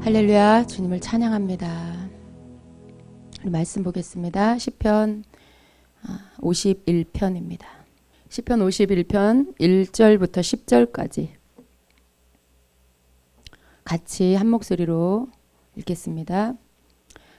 할렐루야, 주님을 찬양합니다. 우리 말씀 보겠습니다. 시편 51편입니다. 시편 51편 1절부터 10절까지 같이 한 목소리로 읽겠습니다.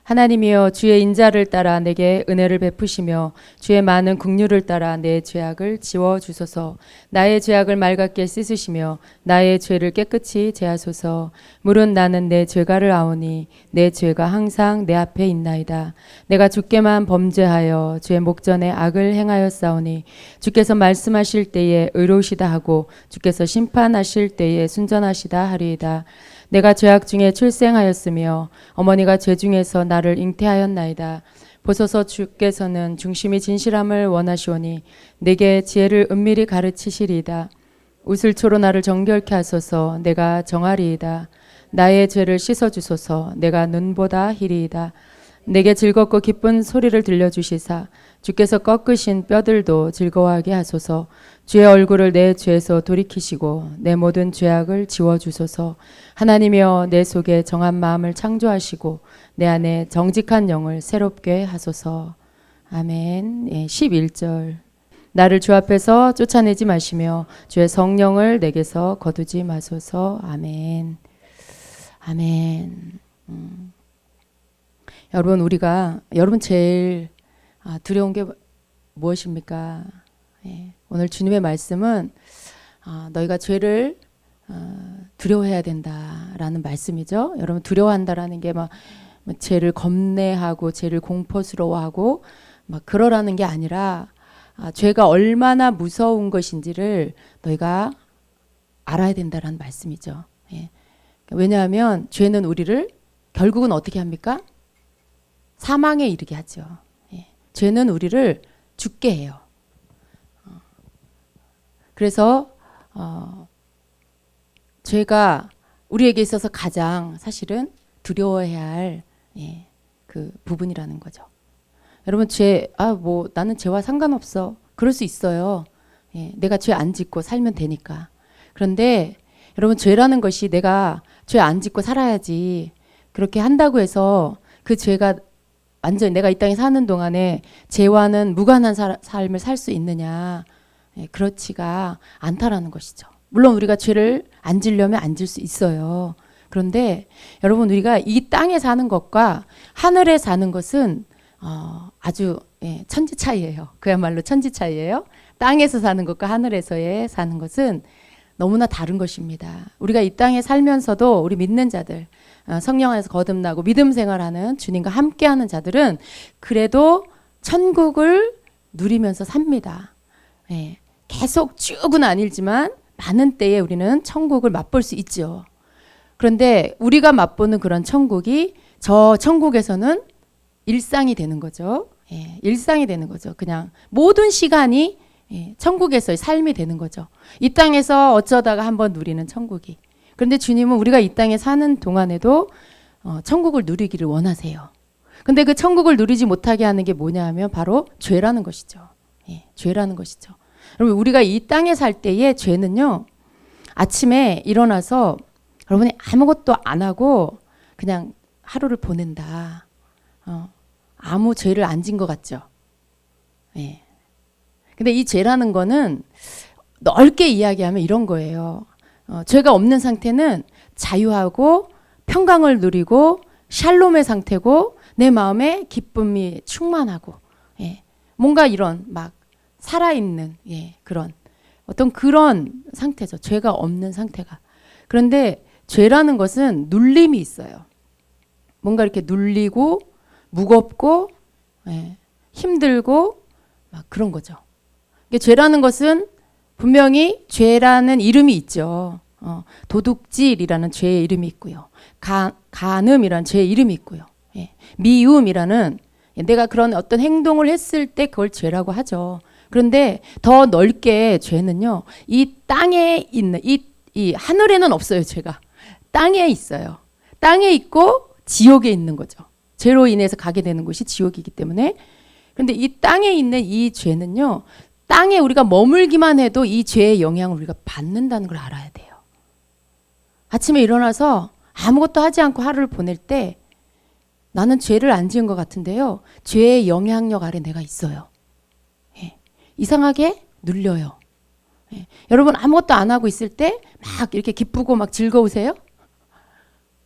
하나님이여, 주의 인자를 따라 내게 은혜를 베푸시며 주의 많은 긍휼을 따라 내 죄악을 지워주소서. 나의 죄악을 맑게 씻으시며 나의 죄를 깨끗이 제하소서. 물은 나는 내 죄가를 아오니 내 죄가 항상 내 앞에 있나이다. 내가 주께만 범죄하여 주의 목전에 악을 행하였사오니 주께서 말씀하실 때에 의로우시다 하고 주께서 심판하실 때에 순전하시다 하리이다. 내가 죄악 중에 출생하였으며 어머니가 죄 중에서 나를 잉태하였나이다. 보소서, 주께서는 중심이 진실함을 원하시오니 내게 지혜를 은밀히 가르치시리이다. 우슬초로 나를 정결케 하소서. 내가 정하리이다. 나의 죄를 씻어주소서. 내가 눈보다 희리이다. 내게 즐겁고 기쁜 소리를 들려주시사 주께서 꺾으신 뼈들도 즐거워하게 하소서. 주의 얼굴을 내 죄에서 돌이키시고 내 모든 죄악을 지워주소서. 하나님이여, 내 속에 정한 마음을 창조하시고 내 안에 정직한 영을 새롭게 하소서. 아멘. 11절. 나를 주 앞에서 쫓아내지 마시며 주의 성령을 내게서 거두지 마소서. 아멘. 아멘. 여러분 제일 두려운 게 무엇입니까? 오늘 주님의 말씀은 너희가 죄를 두려워해야 된다라는 말씀이죠. 여러분, 두려워한다라는 게 막 죄를 겁내하고 죄를 공포스러워하고 막 그러라는 게 아니라 죄가 얼마나 무서운 것인지를 너희가 알아야 된다라는 말씀이죠. 왜냐하면 죄는 우리를 결국은 어떻게 합니까? 사망에 이르게 하죠. 죄는 우리를 죽게 해요. 그래서 죄가 우리에게 있어서 가장 사실은 두려워해야 할 그 부분이라는 거죠. 여러분, 나는 죄와 상관없어. 그럴 수 있어요. 내가 죄 안 짓고 살면 되니까. 그런데 여러분, 죄라는 것이 내가 죄 안 짓고 살아야지 그렇게 한다고 해서 그 죄가 완전히 내가 이 땅에 사는 동안에 죄와는 무관한 삶을 살 수 있느냐? 그렇지가 않다라는 것이죠. 물론 우리가 죄를 안 지려면 안 질 수 있어요. 그런데 여러분, 우리가 이 땅에 사는 것과 하늘에 사는 것은 아주 천지 차이예요. 그야말로 천지 차이예요. 땅에서 사는 것과 하늘에서의 사는 것은 너무나 다른 것입니다. 우리가 이 땅에 살면서도 우리 믿는 자들, 성령 안에서 거듭나고 믿음 생활하는 주님과 함께하는 자들은 그래도 천국을 누리면서 삽니다. 계속 쭉은 아니지만 많은 때에 우리는 천국을 맛볼 수 있죠. 그런데 우리가 맛보는 그런 천국이 저 천국에서는 일상이 되는 거죠. 일상이 되는 거죠. 그냥 모든 시간이 천국에서의 삶이 되는 거죠. 이 땅에서 어쩌다가 한번 누리는 천국이. 그런데 주님은 우리가 이 땅에 사는 동안에도 천국을 누리기를 원하세요. 근데 그 천국을 누리지 못하게 하는 게 뭐냐 하면 바로 죄라는 것이죠. 죄라는 것이죠. 여러분, 우리가 이 땅에 살 때의 죄는요, 아침에 일어나서 여러분이 아무것도 안 하고 그냥 하루를 보낸다. 아무 죄를 안 진 것 같죠. 근데 이 죄라는 거는 넓게 이야기하면 이런 거예요. 죄가 없는 상태는 자유하고 평강을 누리고 샬롬의 상태고 내 마음에 기쁨이 충만하고 뭔가 이런 막 살아있는 그런 어떤 그런 상태죠. 죄가 없는 상태가. 그런데 죄라는 것은 눌림이 있어요. 뭔가 이렇게 눌리고 무겁고 힘들고 막 그런 거죠. 죄라는 것은 분명히 죄라는 이름이 있죠. 도둑질이라는 죄의 이름이 있고요. 간음이라는 죄의 이름이 있고요. 미움이라는 내가 그런 어떤 행동을 했을 때 그걸 죄라고 하죠. 그런데 더 넓게 죄는요, 이 땅에 있는 이 하늘에는 없어요. 죄가 땅에 있어요. 땅에 있고 지옥에 있는 거죠. 죄로 인해서 가게 되는 곳이 지옥이기 때문에. 그런데 이 땅에 있는 이 죄는요, 땅에 우리가 머물기만 해도 이 죄의 영향을 우리가 받는다는 걸 알아야 돼요. 아침에 일어나서 아무것도 하지 않고 하루를 보낼 때 나는 죄를 안 지은 것 같은데요. 죄의 영향력 아래 내가 있어요. 예. 이상하게 눌려요. 예. 여러분 아무것도 안 하고 있을 때 막 이렇게 기쁘고 막 즐거우세요?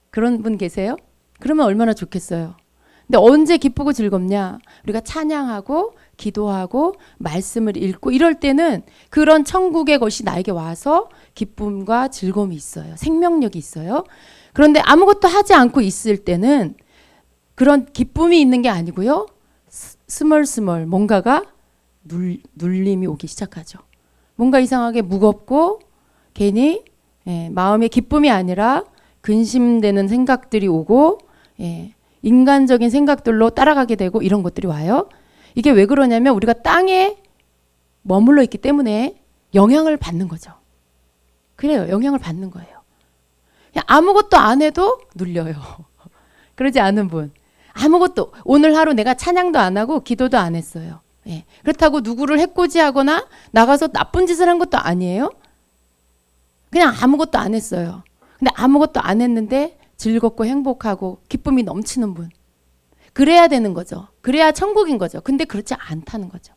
그런 분 계세요? 그러면 얼마나 좋겠어요. 근데 언제 기쁘고 즐겁냐? 우리가 찬양하고 기도하고 말씀을 읽고 이럴 때는 그런 천국의 것이 나에게 와서 기쁨과 즐거움이 있어요. 생명력이 있어요. 그런데 아무것도 하지 않고 있을 때는 그런 기쁨이 있는 게 아니고요. 스멀스멀 뭔가가 눌림이 오기 시작하죠. 뭔가 이상하게 무겁고 괜히 마음의 기쁨이 아니라 근심되는 생각들이 오고 인간적인 생각들로 따라가게 되고 이런 것들이 와요. 이게 왜 그러냐면 우리가 땅에 머물러 있기 때문에 영향을 받는 거죠. 그래요. 영향을 받는 거예요. 그냥 아무것도 안 해도 눌려요. 그러지 않은 분. 아무것도 오늘 하루 내가 찬양도 안 하고 기도도 안 했어요. 그렇다고 누구를 해코지하거나 나가서 나쁜 짓을 한 것도 아니에요. 그냥 아무것도 안 했어요. 근데 아무것도 안 했는데 즐겁고 행복하고 기쁨이 넘치는 분. 그래야 되는 거죠. 그래야 천국인 거죠. 근데 그렇지 않다는 거죠.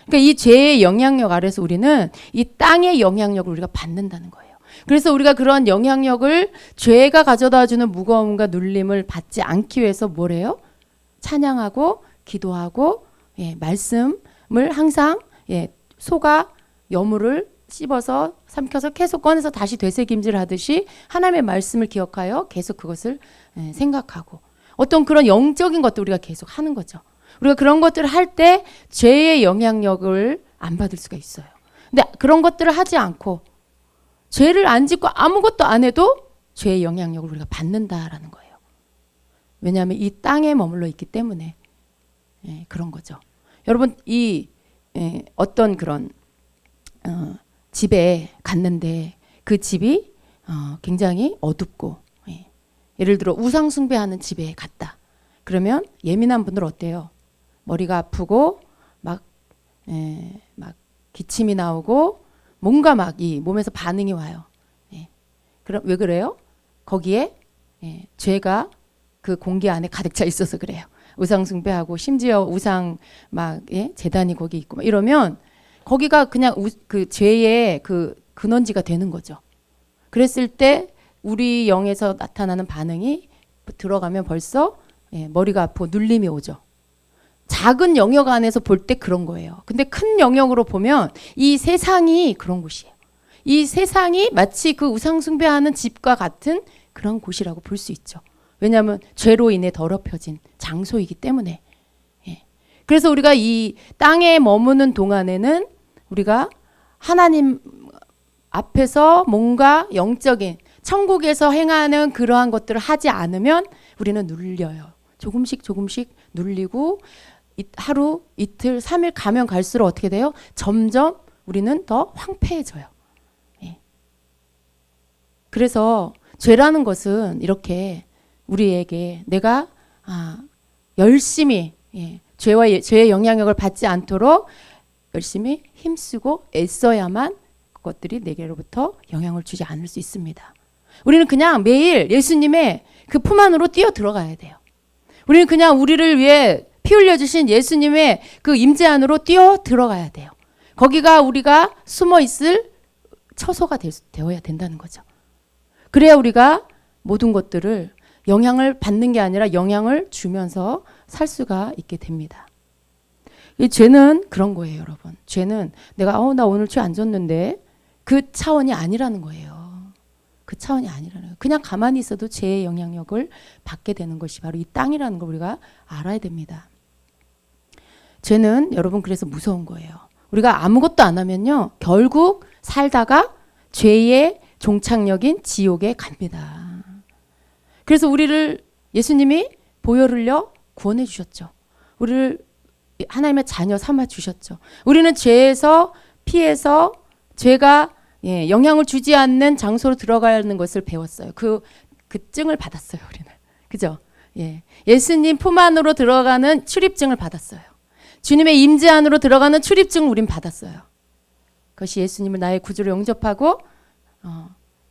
그러니까 이 죄의 영향력 아래서 우리는 이 땅의 영향력을 우리가 받는다는 거예요. 그래서 우리가 그런 영향력을 죄가 가져다주는 무거움과 눌림을 받지 않기 위해서 뭘 해요? 찬양하고 기도하고 말씀을 항상 소가 여물을 씹어서 삼켜서 계속 꺼내서 다시 되새김질 하듯이 하나님의 말씀을 기억하여 계속 그것을 생각하고 어떤 그런 영적인 것도 우리가 계속 하는 거죠. 우리가 그런 것들을 할 때 죄의 영향력을 안 받을 수가 있어요. 근데 그런 것들을 하지 않고 죄를 안 짓고 아무것도 안 해도 죄의 영향력을 우리가 받는다라는 거예요. 왜냐하면 이 땅에 머물러 있기 때문에 그런 거죠. 여러분 이 어떤 그런 집에 갔는데 그 집이 굉장히 어둡고 예를 들어 우상 숭배하는 집에 갔다. 그러면 예민한 분들 어때요? 머리가 아프고 막 기침이 나오고 뭔가 막 이 몸에서 반응이 와요. 그럼 왜 그래요? 거기에 죄가 그 공기 안에 가득 차 있어서 그래요. 우상 숭배하고 심지어 우상 막 제단이 거기 있고 막 이러면 거기가 그냥 그 죄의 그 근원지가 되는 거죠. 그랬을 때 우리 영에서 나타나는 반응이 들어가면 벌써 머리가 아프고 눌림이 오죠. 작은 영역 안에서 볼 때 그런 거예요. 근데 큰 영역으로 보면 이 세상이 그런 곳이에요. 이 세상이 마치 그 우상 숭배하는 집과 같은 그런 곳이라고 볼 수 있죠. 왜냐하면 죄로 인해 더럽혀진 장소이기 때문에. 그래서 우리가 이 땅에 머무는 동안에는 우리가 하나님 앞에서 뭔가 영적인 천국에서 행하는 그러한 것들을 하지 않으면 우리는 눌려요. 조금씩 눌리고 하루, 이틀, 3일 가면 갈수록 어떻게 돼요? 점점 우리는 더 황폐해져요. 그래서 죄라는 것은 이렇게 우리에게 내가 열심히 죄의 영향력을 받지 않도록 열심히 힘쓰고 애써야만 그것들이 내게로부터 영향을 주지 않을 수 있습니다. 우리는 그냥 매일 예수님의 그 품 안으로 뛰어 들어가야 돼요. 우리는 그냥 우리를 위해 피 흘려주신 예수님의 그 임재 안으로 뛰어 들어가야 돼요. 거기가 우리가 숨어 있을 처소가 되어야 된다는 거죠. 그래야 우리가 모든 것들을 영향을 받는 게 아니라 영향을 주면서 살 수가 있게 됩니다. 이 죄는 그런 거예요, 여러분. 죄는 내가 나 오늘 죄 안 졌는데 그 차원이 아니라는 거예요. 그 차원이 아니라는 거예요. 그냥 가만히 있어도 죄의 영향력을 받게 되는 것이 바로 이 땅이라는 걸 우리가 알아야 됩니다. 죄는 여러분 그래서 무서운 거예요. 우리가 아무것도 안 하면요. 결국 살다가 죄의 종착역인 지옥에 갑니다. 그래서 우리를 예수님이 보혈 흘려 구원해 주셨죠. 우리를 하나님의 자녀 삼아 주셨죠. 우리는 죄에서 피해서 죄가 영향을 주지 않는 장소로 들어가는 것을 배웠어요. 그 증을 받았어요. 우리는. 그죠? 예수님 품 안으로 들어가는 출입증을 받았어요. 주님의 임재 안으로 들어가는 출입증을 우린 받았어요. 그것이 예수님을 나의 구주로 영접하고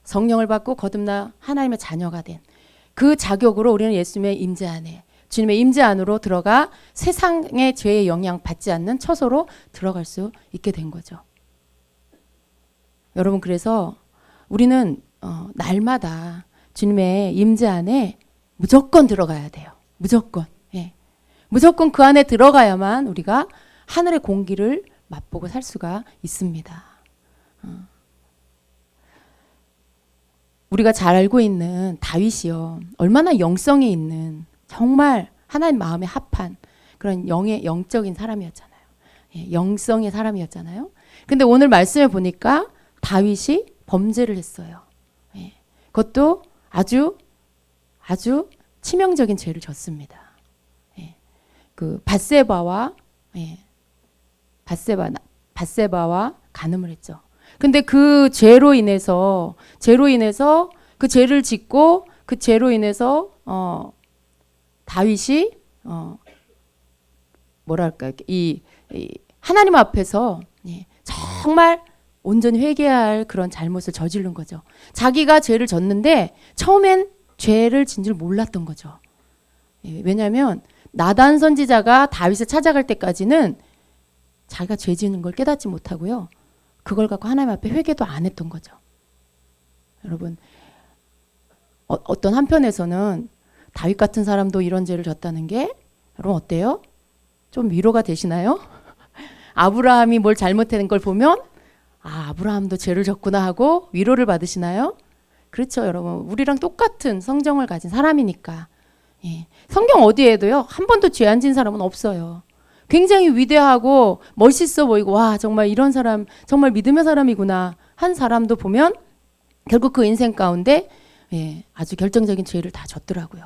성령을 받고 거듭나 하나님의 자녀가 된 그 자격으로 우리는 예수님의 임재 안에, 주님의 임재 안으로 들어가 세상의 죄의 영향 받지 않는 처소로 들어갈 수 있게 된 거죠. 여러분, 그래서 우리는 날마다 주님의 임재 안에 무조건 들어가야 돼요. 무조건. 예. 무조건 그 안에 들어가야만 우리가 하늘의 공기를 맛보고 살 수가 있습니다. 우리가 잘 알고 있는 다윗이요, 얼마나 영성이 있는, 정말 하나님 마음에 합한 그런 영적인 사람이었잖아요. 예, 영성의 사람이었잖아요. 근데 오늘 말씀에 보니까 다윗이 범죄를 했어요. 예, 그것도 아주 치명적인 죄를 졌습니다. 예, 그 밧세바와 간음을 했죠. 근데 그 죄로 인해서 그 죄를 짓고 그 죄로 인해서 다윗이 뭐랄까 이 하나님 앞에서 정말 온전히 회개해야 할 그런 잘못을 저지른 거죠. 자기가 죄를 졌는데 처음엔 죄를 진 줄 몰랐던 거죠. 왜냐하면 나단 선지자가 다윗을 찾아갈 때까지는 자기가 죄 지는 걸 깨닫지 못하고요, 그걸 갖고 하나님 앞에 회개도 안 했던 거죠. 여러분, 어떤 한편에서는 다윗 같은 사람도 이런 죄를 졌다는 게 여러분 어때요? 좀 위로가 되시나요? 아브라함이 뭘 잘못한 걸 보면 아브라함도 죄를 졌구나 하고 위로를 받으시나요? 그렇죠, 여러분. 우리랑 똑같은 성정을 가진 사람이니까. 예. 성경 어디에도요, 한 번도 죄 안 진 사람은 없어요. 굉장히 위대하고 멋있어 보이고, 와, 정말 이런 사람 정말 믿음의 사람이구나 한 사람도 보면 결국 그 인생 가운데 아주 결정적인 죄를 다 졌더라고요.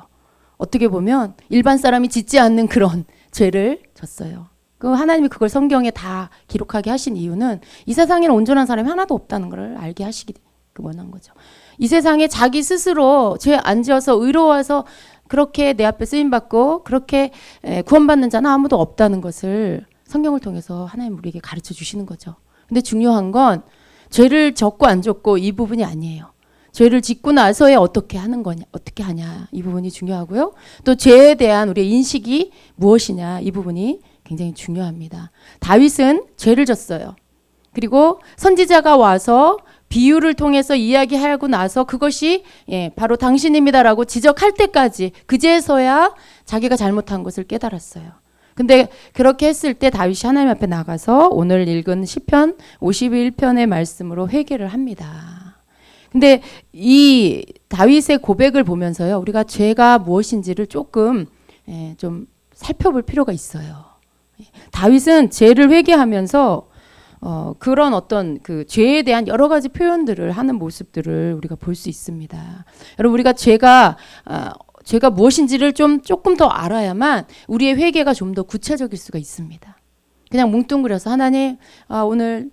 어떻게 보면 일반 사람이 짓지 않는 그런 죄를 졌어요. 그 하나님이 그걸 성경에 다 기록하게 하신 이유는 이 세상에는 온전한 사람이 하나도 없다는 걸 알게 하시기 원한 거죠. 이 세상에 자기 스스로 죄 안 지어서 의로워서 그렇게 내 앞에 쓰임받고 그렇게 구원받는 자는 아무도 없다는 것을 성경을 통해서 하나님 우리에게 가르쳐 주시는 거죠. 근데 중요한 건 죄를 졌고 안 졌고 이 부분이 아니에요. 죄를 짓고 나서야 어떻게 하는 거냐, 어떻게 하냐, 이 부분이 중요하고요. 또 죄에 대한 우리의 인식이 무엇이냐, 이 부분이 굉장히 중요합니다. 다윗은 죄를 졌어요. 그리고 선지자가 와서 비유를 통해서 이야기하고 나서 그것이 바로 당신입니다라고 지적할 때까지 그제서야 자기가 잘못한 것을 깨달았어요. 근데 그렇게 했을 때 다윗이 하나님 앞에 나가서 오늘 읽은 시편 51편의 말씀으로 회개를 합니다. 근데 이 다윗의 고백을 보면서요, 우리가 죄가 무엇인지를 조금 좀 살펴볼 필요가 있어요. 다윗은 죄를 회개하면서 그런 어떤 그 죄에 대한 여러 가지 표현들을 하는 모습들을 우리가 볼 수 있습니다. 여러분, 우리가 죄가 무엇인지를 조금 더 알아야만 우리의 회개가 좀 더 구체적일 수가 있습니다. 그냥 뭉뚱그려서 하나님, 오늘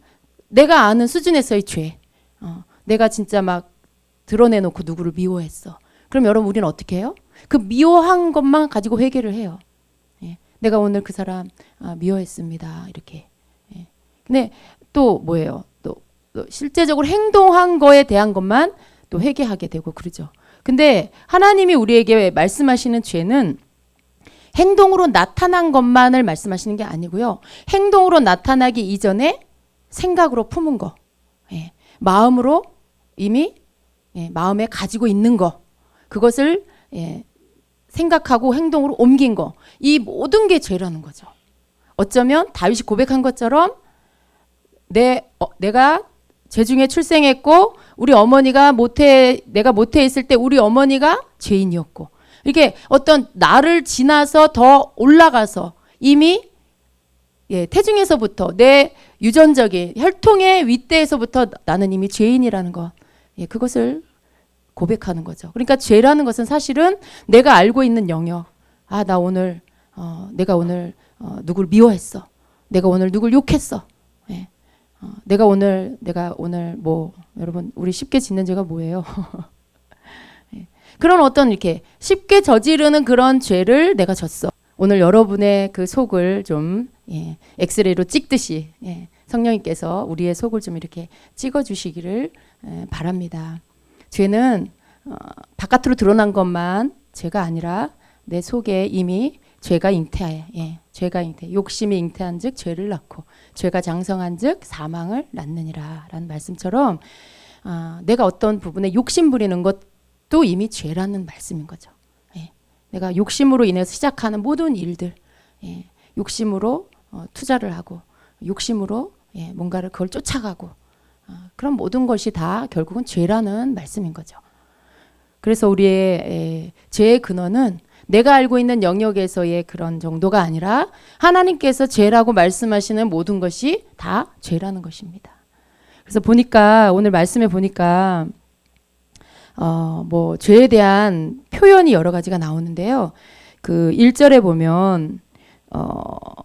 내가 아는 수준에서의 죄, 내가 진짜 막 드러내놓고 누구를 미워했어. 그럼 여러분, 우리는 어떻게 해요? 그 미워한 것만 가지고 회개를 해요. 내가 오늘 그 사람 미워했습니다. 이렇게. 근데 또 뭐예요? 또 실제적으로 행동한 거에 대한 것만 또 회개하게 되고 그러죠. 근데 하나님이 우리에게 말씀하시는 죄는 행동으로 나타난 것만을 말씀하시는 게 아니고요. 행동으로 나타나기 이전에 생각으로 품은 거, 마음으로 이미 마음에 가지고 있는 거, 그것을 생각하고 행동으로 옮긴 거, 이 모든 게 죄라는 거죠. 어쩌면 다윗이 고백한 것처럼 내가 죄 중에 출생했고 우리 어머니가 내가 모태에 있을 때 우리 어머니가 죄인이었고, 이렇게 어떤 나를 지나서 더 올라가서 이미 태중에서부터 내 유전적인 혈통의 윗대에서부터 나는 이미 죄인이라는 것, 그것을 고백하는 거죠. 그러니까 죄라는 것은 사실은 내가 알고 있는 영역, 내가 오늘 누굴 미워했어, 내가 오늘 누굴 욕했어, 내가 오늘 뭐, 여러분, 우리 쉽게 짓는 죄가 뭐예요? 그런 어떤 이렇게 쉽게 저지르는 그런 죄를 내가 졌어. 오늘 여러분의 그 속을 좀 엑스레이로 찍듯이 성령님께서 우리의 속을 좀 이렇게 찍어주시기를 바랍니다. 죄는 바깥으로 드러난 것만 죄가 아니라 내 속에 이미 죄가 잉태해. 죄가 잉태. 욕심이 잉태한즉 죄를 낳고 죄가 장성한즉 사망을 낳느니라라는 말씀처럼 내가 어떤 부분에 욕심 부리는 것도 이미 죄라는 말씀인 거죠. 내가 욕심으로 인해서 시작하는 모든 일들, 욕심으로 투자를 하고 욕심으로 뭔가를 그걸 쫓아가고 그런 모든 것이 다 결국은 죄라는 말씀인 거죠. 그래서 우리의 죄의 근원은 내가 알고 있는 영역에서의 그런 정도가 아니라 하나님께서 죄라고 말씀하시는 모든 것이 다 죄라는 것입니다. 그래서 보니까 오늘 말씀에 보니까 뭐 죄에 대한 표현이 여러 가지가 나오는데요. 그 1절에 보면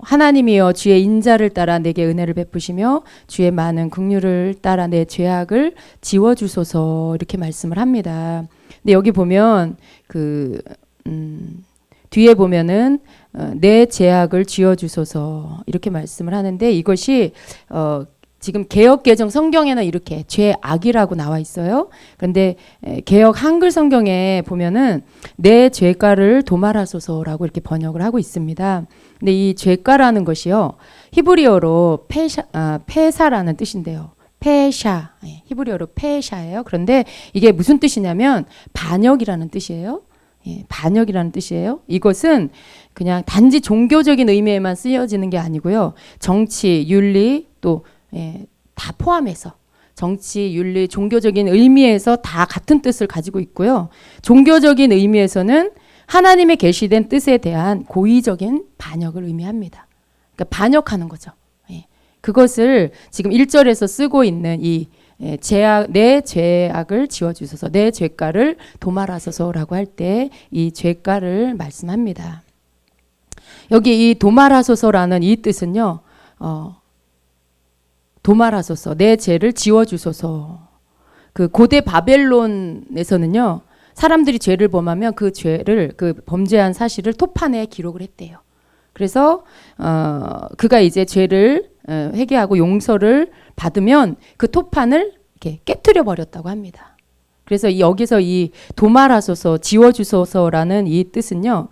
하나님이여 주의 인자를 따라 내게 은혜를 베푸시며 주의 많은 긍휼을 따라 내 죄악을 지워주소서 이렇게 말씀을 합니다. 근데 여기 보면 뒤에 보면은 내 죄악을 지워주소서 이렇게 말씀을 하는데 이것이 지금 개역 개정 성경에는 이렇게 죄악이라고 나와 있어요. 그런데 개역 한글 성경에 보면은 내 죄가를 도말하소서라고 이렇게 번역을 하고 있습니다. 근데 이 죄가라는 것이요 히브리어로 페사라는 뜻인데요. 페샤 히브리어로 페샤예요. 그런데 이게 무슨 뜻이냐면 반역이라는 뜻이에요. 반역이라는 뜻이에요. 이것은 그냥 단지 종교적인 의미에만 쓰여지는 게 아니고요. 정치, 윤리 또 다 포함해서 정치, 윤리, 종교적인 의미에서 다 같은 뜻을 가지고 있고요. 종교적인 의미에서는 하나님의 계시된 뜻에 대한 고의적인 반역을 의미합니다. 그러니까 반역하는 거죠. 그것을 지금 1절에서 쓰고 있는 이 내 죄악을 지워주소서 내 죄가를 도말하소서라고 할 때 이 죄가를 말씀합니다. 여기 이 도말하소서라는 이 뜻은요. 도말하소서 내 죄를 지워주소서. 그 고대 바벨론에서는요. 사람들이 죄를 범하면 그 죄를 그 범죄한 사실을 토판에 기록을 했대요. 그래서 그가 이제 죄를 회개하고 용서를 받으면 그 토판을 이렇게 깨트려 버렸다고 합니다. 그래서 여기서 이 도말하소서 지워주소서라는 이 뜻은요.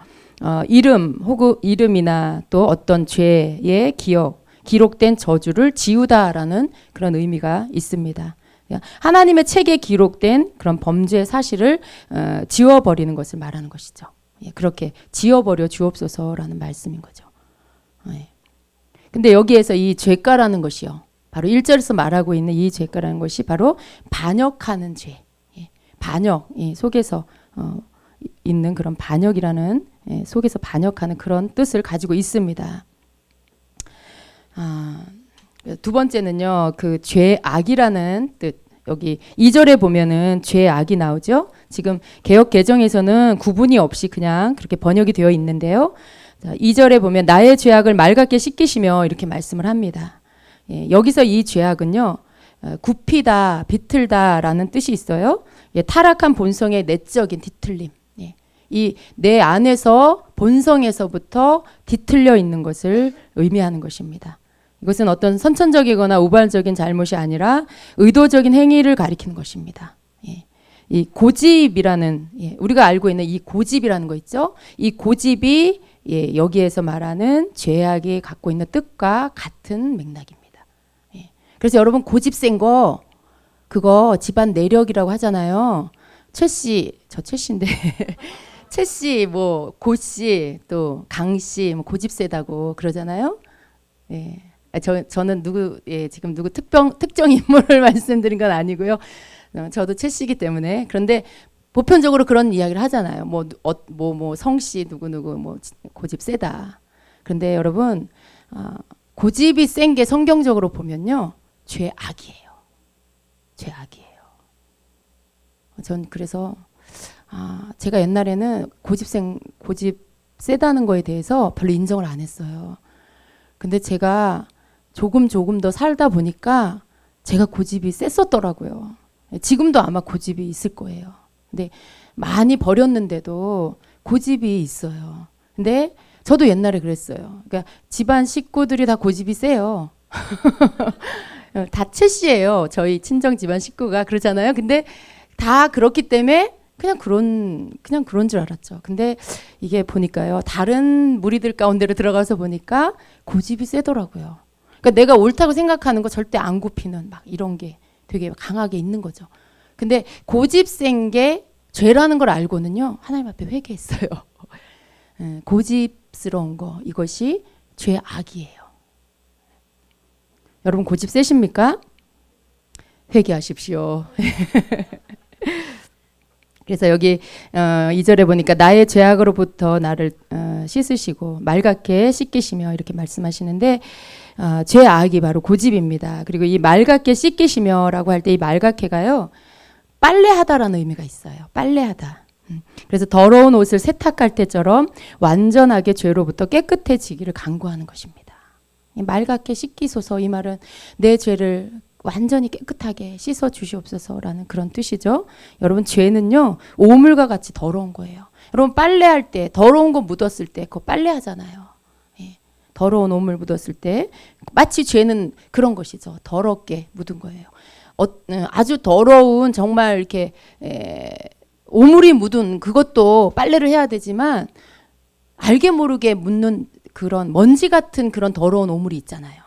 이름 혹은 이름이나 또 어떤 죄의 기록된 저주를 지우다라는 그런 의미가 있습니다. 하나님의 책에 기록된 그런 범죄 사실을 지워버리는 것을 말하는 것이죠. 그렇게 지워버려 주옵소서라는 말씀인 거죠. 근데 여기에서 이 죄가라는 것이요. 바로 1절에서 말하고 있는 이 죄가라는 것이 바로 반역하는 죄. 반역, 속에서 있는 그런 반역이라는 속에서 반역하는 그런 뜻을 가지고 있습니다. 두 번째는요. 그 죄악이라는 뜻. 여기 2절에 보면은 죄악이 나오죠. 지금 개역 개정에서는 구분이 없이 그냥 그렇게 번역이 되어 있는데요. 2절에 보면 나의 죄악을 맑게 씻기시며 이렇게 말씀을 합니다. 여기서 이 죄악은요. 굽히다, 비틀다라는 뜻이 있어요. 타락한 본성의 내적인 뒤틀림. 이 내 안에서 본성에서부터 뒤틀려 있는 것을 의미하는 것입니다. 이것은 어떤 선천적이거나 우발적인 잘못이 아니라 의도적인 행위를 가리키는 것입니다. 이 고집이라는 우리가 알고 있는 이 고집이라는 거 있죠. 이 고집이 여기에서 말하는 죄악이 갖고 있는 뜻과 같은 맥락입니다. 그래서 여러분 고집 센 거 그거 집안 내력이라고 하잖아요. 최씨, 저 최씨인데 최씨, 뭐 고씨, 또 강씨, 뭐 고집 세다고 그러잖아요. 저는 지금 누구 특정 인물을 말씀드린 건 아니고요. 저도 최씨이기 때문에 그런데 보편적으로 그런 이야기를 하잖아요. 뭐 성씨 누구 뭐 고집 세다. 그런데 여러분 고집이 센 게 성경적으로 보면요 죄악이에요. 죄악이에요. 전 그래서 제가 옛날에는 고집 세다는 거에 대해서 별로 인정을 안 했어요. 근데 제가 조금 더 살다 보니까 제가 고집이 셌었더라고요. 지금도 아마 고집이 있을 거예요. 근데 많이 버렸는데도 고집이 있어요. 근데 저도 옛날에 그랬어요. 그러니까 집안 식구들이 다 고집이 세요. 다 최씨예요. 저희 친정 집안 식구가 그러잖아요. 근데 다 그렇기 때문에 그냥 그런 줄 알았죠. 근데 이게 보니까요, 다른 무리들 가운데로 들어가서 보니까 고집이 세더라고요. 그러니까 내가 옳다고 생각하는 거 절대 안 굽히는 막 이런 게 되게 강하게 있는 거죠. 근데 고집 센 게 죄라는 걸 알고는요, 하나님 앞에 회개했어요. 고집스러운 거, 이것이 죄의 악이에요. 여러분 고집 세십니까? 회개하십시오. 그래서 여기 2절에 보니까 나의 죄악으로부터 나를 씻으시고 맑게 씻기시며 이렇게 말씀하시는데, 죄악이 바로 고집입니다. 그리고 이 맑게 씻기시며라고 할 때 이 맑게가요, 빨래하다라는 의미가 있어요. 빨래하다. 그래서 더러운 옷을 세탁할 때처럼 완전하게 죄로부터 깨끗해지기를 간구하는 것입니다. 맑게 씻기소서, 이 말은 내 죄를 완전히 깨끗하게 씻어 주시옵소서라는 그런 뜻이죠. 여러분 죄는요, 오물과 같이 더러운 거예요. 여러분 빨래할 때 더러운 거 묻었을 때 그거 빨래하잖아요. 예. 더러운 오물 묻었을 때 마치 죄는 그런 것이죠. 더럽게 묻은 거예요. 아주 더러운 정말 이렇게 오물이 묻은 그것도 빨래를 해야 되지만, 알게 모르게 묻는 그런 먼지 같은 그런 더러운 오물이 있잖아요.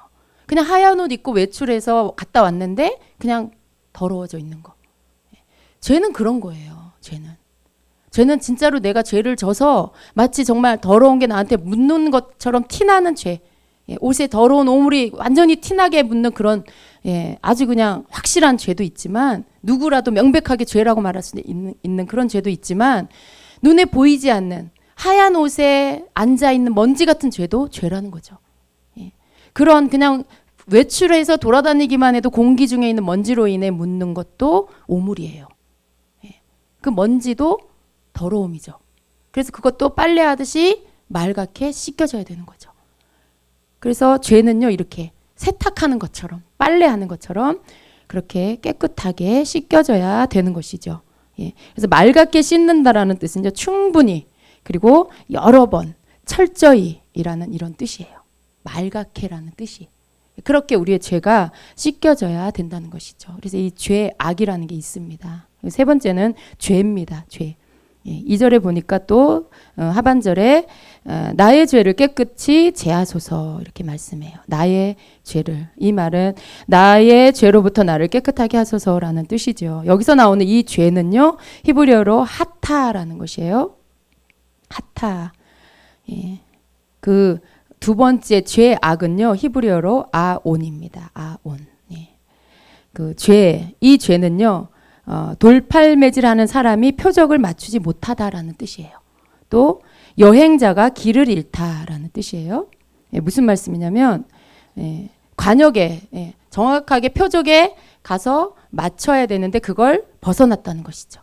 그냥 하얀 옷 입고 외출해서 갔다 왔는데 그냥 더러워져 있는 거. 죄는 그런 거예요. 죄는 진짜로 내가 죄를 져서 마치 정말 더러운 게 나한테 묻는 것처럼 티나는 죄. 옷에 더러운 오물이 완전히 티나게 묻는 그런, 아주 그냥 확실한 죄도 있지만, 누구라도 명백하게 죄라고 말할 수 있는 그런 죄도 있지만, 눈에 보이지 않는 하얀 옷에 앉아있는 먼지 같은 죄도 죄라는 거죠. 그런 그냥 외출해서 돌아다니기만 해도 공기 중에 있는 먼지로 인해 묻는 것도 오물이에요. 그 먼지도 더러움이죠. 그래서 그것도 빨래하듯이 맑게 씻겨져야 되는 거죠. 그래서 죄는요, 이렇게 세탁하는 것처럼, 빨래하는 것처럼 그렇게 깨끗하게 씻겨져야 되는 것이죠. 그래서 맑게 씻는다라는 뜻은요, 충분히, 그리고 여러 번, 철저히 이라는 이런 뜻이에요. 맑게라는 뜻이. 그렇게 우리의 죄가 씻겨져야 된다는 것이죠. 그래서 이 죄악이라는 게 있습니다. 세 번째는 죄입니다. 죄. 2절에 보니까 또 하반절에 나의 죄를 깨끗이 제하소서 이렇게 말씀해요. 나의 죄를. 이 말은 나의 죄로부터 나를 깨끗하게 하소서라는 뜻이죠. 여기서 나오는 이 죄는요, 히브리어로 하타라는 것이에요. 하타. 그 두 번째 죄악은요, 히브리어로 아온입니다. 아온. 그 이 죄는요, 돌팔매질하는 사람이 표적을 맞추지 못하다라는 뜻이에요. 또 여행자가 길을 잃다라는 뜻이에요. 무슨 말씀이냐면, 관역에 정확하게 표적에 가서 맞춰야 되는데 그걸 벗어났다는 것이죠.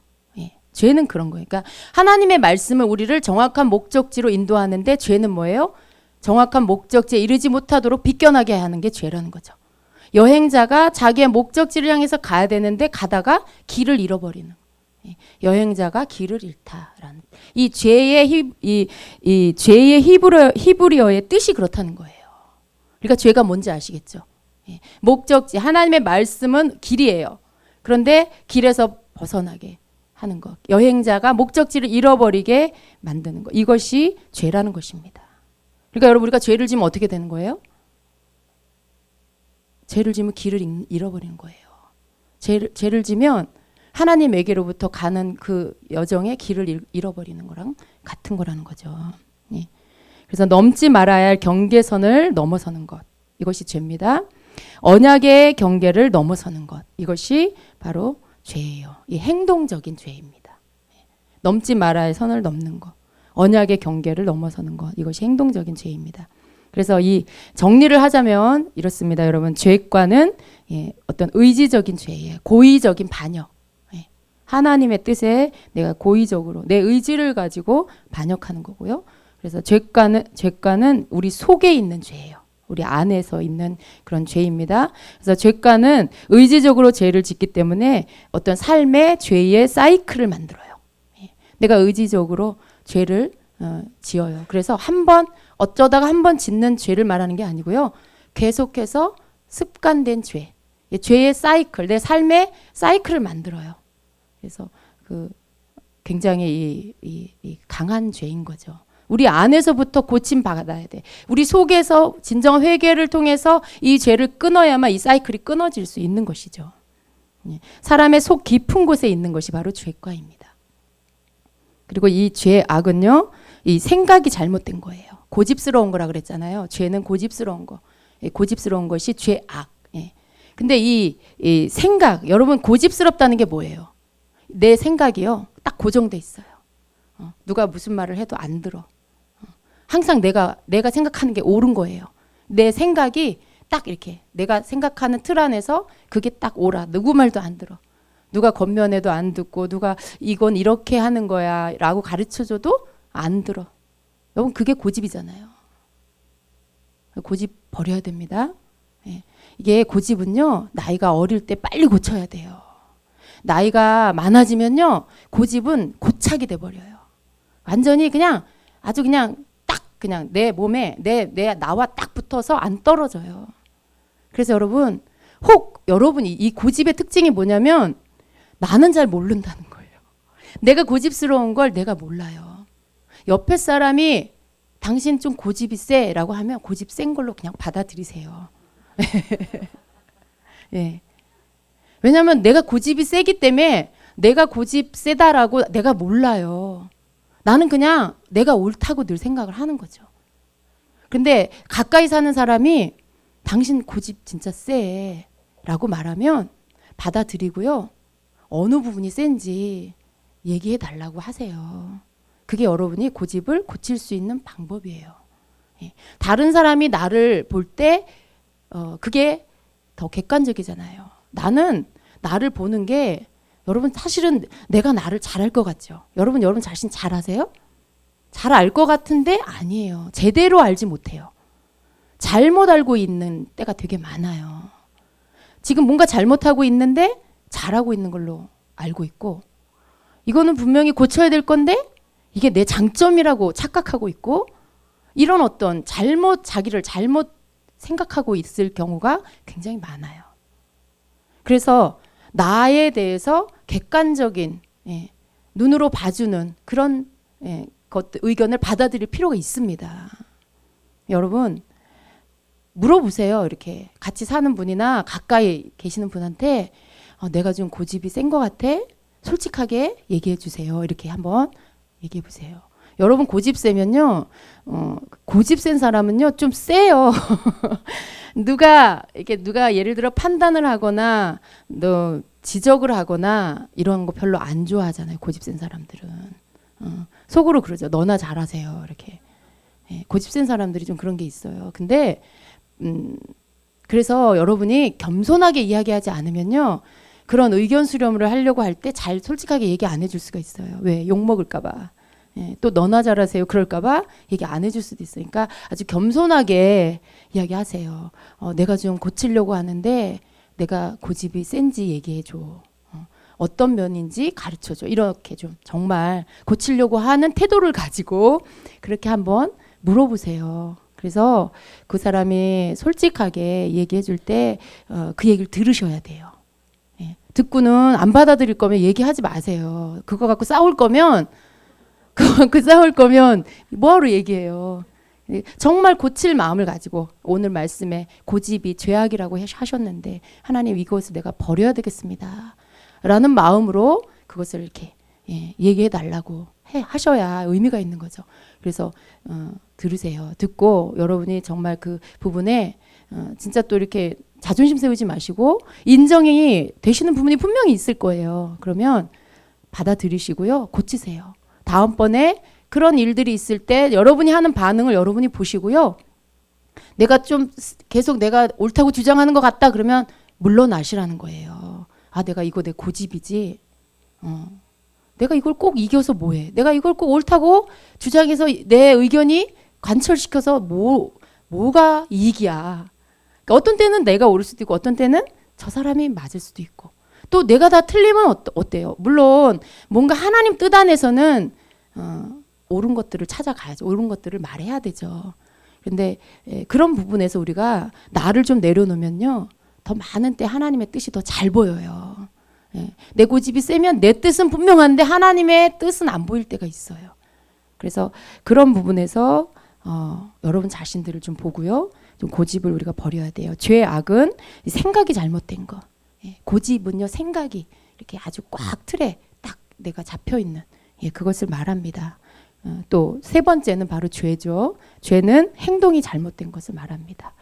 죄는 그런 거예요. 그러니까 하나님의 말씀은 우리를 정확한 목적지로 인도하는데, 죄는 뭐예요? 정확한 목적지에 이르지 못하도록 비껴나게 하는 게 죄라는 거죠. 여행자가 자기의 목적지를 향해서 가야 되는데 가다가 길을 잃어버리는, 여행자가 길을 잃다라는 이 죄의 히브리어의 뜻이 그렇다는 거예요. 그러니까 죄가 뭔지 아시겠죠? 목적지, 하나님의 말씀은 길이에요. 그런데 길에서 벗어나게 하는 것, 여행자가 목적지를 잃어버리게 만드는 것, 이것이 죄라는 것입니다. 그러니까 여러분, 우리가 죄를 지면 어떻게 되는 거예요? 죄를 지면 길을 잃어버리는 거예요. 죄를 지면 하나님에게로부터 가는 그 여정의 길을 잃어버리는 거랑 같은 거라는 거죠. 그래서 넘지 말아야 할 경계선을 넘어서는 것, 이것이 죄입니다. 언약의 경계를 넘어서는 것, 이것이 바로 죄예요. 이 행동적인 죄입니다. 넘지 말아야 할 선을 넘는 것, 언약의 경계를 넘어서는 것, 이것이 행동적인 죄입니다. 그래서 이 정리를 하자면 이렇습니다. 여러분, 죄과는 어떤 의지적인 죄예요. 고의적인 반역. 하나님의 뜻에 내가 고의적으로 내 의지를 가지고 반역하는 거고요. 그래서 죄과는 우리 속에 있는 죄예요. 우리 안에서 있는 그런 죄입니다. 그래서 죄과는 의지적으로 죄를 짓기 때문에 어떤 삶의 죄의 사이클을 만들어요. 내가 의지적으로 죄를 지어요. 그래서 어쩌다가 한 번 짓는 죄를 말하는 게 아니고요. 계속해서 습관된 죄, 죄의 사이클, 내 삶의 사이클을 만들어요. 그래서 굉장히 이 강한 죄인 거죠. 우리 안에서부터 고침 받아야 돼. 우리 속에서 진정한 회개를 통해서 이 죄를 끊어야만 이 사이클이 끊어질 수 있는 것이죠. 사람의 속 깊은 곳에 있는 것이 바로 죄과입니다. 그리고 이 죄의 악은요, 이 생각이 잘못된 거예요. 고집스러운 거라 그랬잖아요. 죄는 고집스러운 거. 고집스러운 것이 죄악. 근데 이 생각, 여러분 고집스럽다는 게 뭐예요? 내 생각이요, 딱 고정돼 있어요. 누가 무슨 말을 해도 안 들어. 항상 내가 생각하는 게 옳은 거예요. 내 생각이 딱 이렇게 내가 생각하는 틀 안에서 그게 딱 옳아. 누구 말도 안 들어. 누가 겉면에도 안 듣고 누가 이건 이렇게 하는 거야 라고 가르쳐줘도 안 들어. 여러분 그게 고집이잖아요. 고집 버려야 됩니다. 이게 고집은요, 나이가 어릴 때 빨리 고쳐야 돼요. 나이가 많아지면요, 고집은 고착이 돼버려요. 완전히 그냥 아주 그냥 딱 그냥 내 몸에 나와 딱 붙어서 안 떨어져요. 그래서 여러분, 혹 여러분이 이 고집의 특징이 뭐냐면 나는 잘 모른다는 거예요. 내가 고집스러운 걸 내가 몰라요. 옆에 사람이 당신 좀 고집이 세라고 하면 고집 센 걸로 그냥 받아들이세요. 예. 왜냐하면 내가 고집이 세기 때문에 내가 고집 세다라고 내가 몰라요. 나는 그냥 내가 옳다고 늘 생각을 하는 거죠. 근데 가까이 사는 사람이 당신 고집 진짜 세 라고 말하면 받아들이고요. 어느 부분이 센지 얘기해 달라고 하세요. 그게 여러분이 고집을 고칠 수 있는 방법이에요. 다른 사람이 나를 볼 때 그게 더 객관적이잖아요. 나는 나를 보는 게 여러분 사실은 내가 나를 잘 알 것 같죠. 여러분 자신 잘 아세요? 잘 알 것 같은데 아니에요. 제대로 알지 못해요. 잘못 알고 있는 때가 되게 많아요. 지금 뭔가 잘못하고 있는데 잘하고 있는 걸로 알고 있고, 이거는 분명히 고쳐야 될 건데 이게 내 장점이라고 착각하고 있고, 이런 어떤 자기를 잘못 생각하고 있을 경우가 굉장히 많아요. 그래서 나에 대해서 객관적인 눈으로 봐주는 그런 의견을 받아들일 필요가 있습니다. 여러분 물어보세요. 이렇게 같이 사는 분이나 가까이 계시는 분한테 내가 좀 고집이 센 것 같아? 솔직하게 얘기해 주세요. 이렇게 한번 얘기해 보세요. 여러분 고집 세면요, 고집 센 사람은요 좀 세요. 누가 예를 들어 판단을 하거나 지적을 하거나 이런 거 별로 안 좋아하잖아요. 고집 센 사람들은 속으로 그러죠. 너나 잘하세요. 이렇게 고집 센 사람들이 좀 그런 게 있어요. 근데 그래서 여러분이 겸손하게 이야기하지 않으면요, 그런 의견 수렴을 하려고 할 때 잘 솔직하게 얘기 안 해줄 수가 있어요. 왜? 욕 먹을까봐. 또 너나 잘하세요 그럴까봐 얘기 안 해줄 수도 있어요. 그러니까 아주 겸손하게 이야기하세요. 내가 좀 고치려고 하는데 내가 고집이 센지 얘기해줘. 어떤 면인지 가르쳐줘. 이렇게 좀 정말 고치려고 하는 태도를 가지고 그렇게 한번 물어보세요. 그래서 그 사람이 솔직하게 얘기해 줄 때 그 얘기를 들으셔야 돼요. 듣고는 안 받아들일 거면 얘기하지 마세요. 그거 갖고 싸울 거면 뭐하러 얘기해요. 정말 고칠 마음을 가지고 오늘 말씀에 고집이 죄악이라고 하셨는데 하나님 이것을 내가 버려야 되겠습니다 라는 마음으로 그것을 이렇게 얘기해 달라고 하셔야 의미가 있는 거죠. 그래서 들으세요. 듣고 여러분이 정말 그 부분에 진짜 또 이렇게 자존심 세우지 마시고 인정이 되시는 부분이 분명히 있을 거예요. 그러면 받아들이시고요. 고치세요. 다음번에 그런 일들이 있을 때 여러분이 하는 반응을 여러분이 보시고요. 내가 좀 계속 내가 옳다고 주장하는 것 같다 그러면 물러나시라는 거예요. 내가 이거 내 고집이지. 내가 이걸 꼭 이겨서 뭐해. 내가 이걸 꼭 옳다고 주장해서 내 의견이 관철시켜서 뭐가 이익이야. 그러니까 어떤 때는 내가 옳을 수도 있고 어떤 때는 저 사람이 맞을 수도 있고 또 내가 다 틀리면 어때요? 물론 뭔가 하나님 뜻 안에서는 옳은 것들을 찾아가야죠. 옳은 것들을 말해야 되죠. 그런데 그런 부분에서 우리가 나를 좀 내려놓으면요, 더 많은 때 하나님의 뜻이 더 잘 보여요. 내 고집이 세면 내 뜻은 분명한데 하나님의 뜻은 안 보일 때가 있어요. 그래서 그런 부분에서 여러분 자신들을 좀 보고요. 좀 고집을 우리가 버려야 돼요. 죄의 악은 생각이 잘못된 거. 고집은요, 생각이 이렇게 아주 꽉 틀에 딱 내가 잡혀 있는 그것을 말합니다. 또 세 번째는 바로 죄죠. 죄는 행동이 잘못된 것을 말합니다.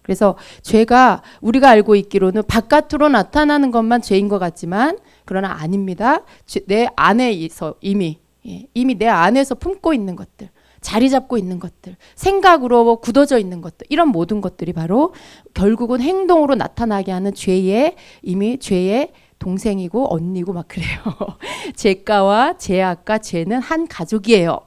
그래서 죄가 우리가 알고 있기로는 바깥으로 나타나는 것만 죄인 것 같지만 그러나 아닙니다. 내 안에서 이미 내 안에서 품고 있는 것들, 자리 잡고 있는 것들, 생각으로 굳어져 있는 것들, 이런 모든 것들이 바로 결국은 행동으로 나타나게 하는 이미 죄의 동생이고 언니고 막 그래요. 죄가와 죄악과 죄는 한 가족이에요.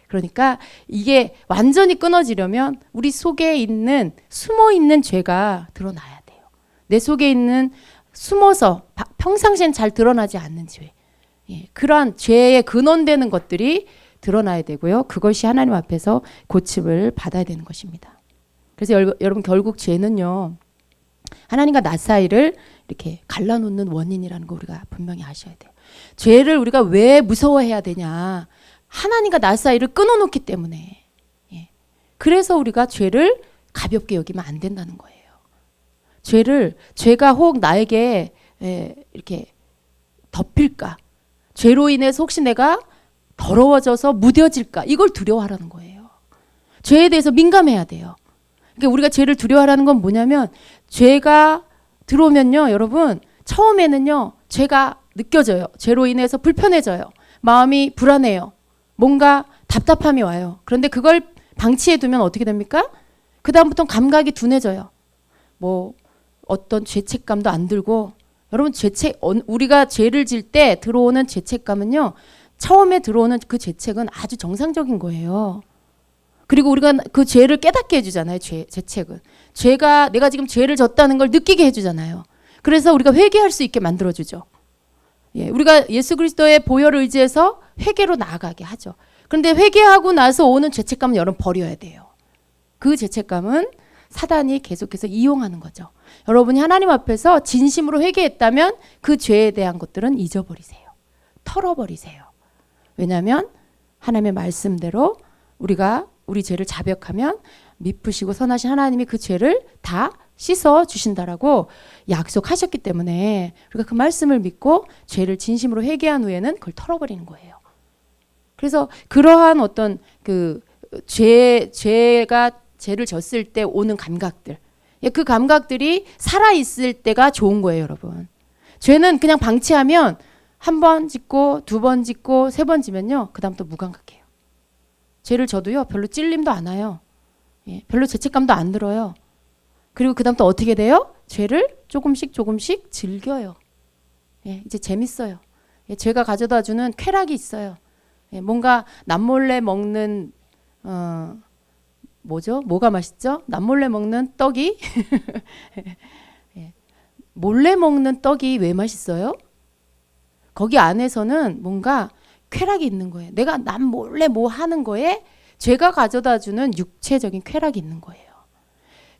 그러니까 이게 완전히 끊어지려면 우리 속에 있는 숨어 있는 죄가 드러나야 돼요. 내 속에 있는 숨어서 평상시엔 잘 드러나지 않는 죄, 그러한 죄의 근원되는 것들이 드러나야 되고요. 그것이 하나님 앞에서 고침을 받아야 되는 것입니다. 그래서 여러분 결국 죄는요, 하나님과 나 사이를 이렇게 갈라놓는 원인이라는 거 우리가 분명히 아셔야 돼요. 죄를 우리가 왜 무서워해야 되냐? 하나님과 나 사이를 끊어놓기 때문에. 그래서 우리가 죄를 가볍게 여기면 안 된다는 거예요. 죄가 혹 나에게 이렇게 덮일까? 죄로 인해서 혹시 내가 더러워져서 무뎌질까? 이걸 두려워하라는 거예요. 죄에 대해서 민감해야 돼요. 그러니까 우리가 죄를 두려워하라는 건 뭐냐면, 죄가 들어오면요, 여러분, 처음에는요, 죄가 느껴져요. 죄로 인해서 불편해져요. 마음이 불안해요. 뭔가 답답함이 와요. 그런데 그걸 방치해 두면 어떻게 됩니까? 그 다음부터는 감각이 둔해져요. 뭐 어떤 죄책감도 안 들고, 여러분 우리가 죄를 질 때 들어오는 죄책감은요, 처음에 들어오는 그 죄책은 아주 정상적인 거예요. 그리고 우리가 그 죄를 깨닫게 해주잖아요. 죄책은 내가 지금 죄를 졌다는 걸 느끼게 해주잖아요. 그래서 우리가 회개할 수 있게 만들어주죠. 우리가 예수 그리스도의 보혈을 의지해서 회개로 나아가게 하죠. 그런데 회개하고 나서 오는 죄책감은 여러분 버려야 돼요. 그 죄책감은 사단이 계속해서 이용하는 거죠. 여러분이 하나님 앞에서 진심으로 회개했다면 그 죄에 대한 것들은 잊어버리세요. 털어버리세요. 왜냐하면 하나님의 말씀대로 우리 죄를 자백하면 미쁘시고 선하신 하나님이 그 죄를 다 씻어 주신다라고 약속하셨기 때문에 우리가 그 말씀을 믿고 죄를 진심으로 회개한 후에는 그걸 털어버리는 거예요. 그래서 그러한 어떤 그 죄를 졌을 때 오는 감각들, 그 감각들이 살아 있을 때가 좋은 거예요, 여러분. 죄는 그냥 방치하면 한 번 짓고 두 번 짓고 세 번 지면요, 그다음부터 무감각해요. 죄를 져도요, 별로 찔림도 안 와요. 별로 죄책감도 안 들어요. 그리고 그다음부터 어떻게 돼요? 죄를 조금씩 즐겨요. 이제 재밌어요. 죄가 가져다 주는 쾌락이 있어요. 뭔가 남몰래 먹는 뭐가 맛있죠? 남몰래 먹는 떡이 몰래 먹는 떡이 왜 맛있어요? 거기 안에서는 뭔가 쾌락이 있는 거예요. 내가 남몰래 뭐 하는 거에 죄가 가져다 주는 육체적인 쾌락이 있는 거예요.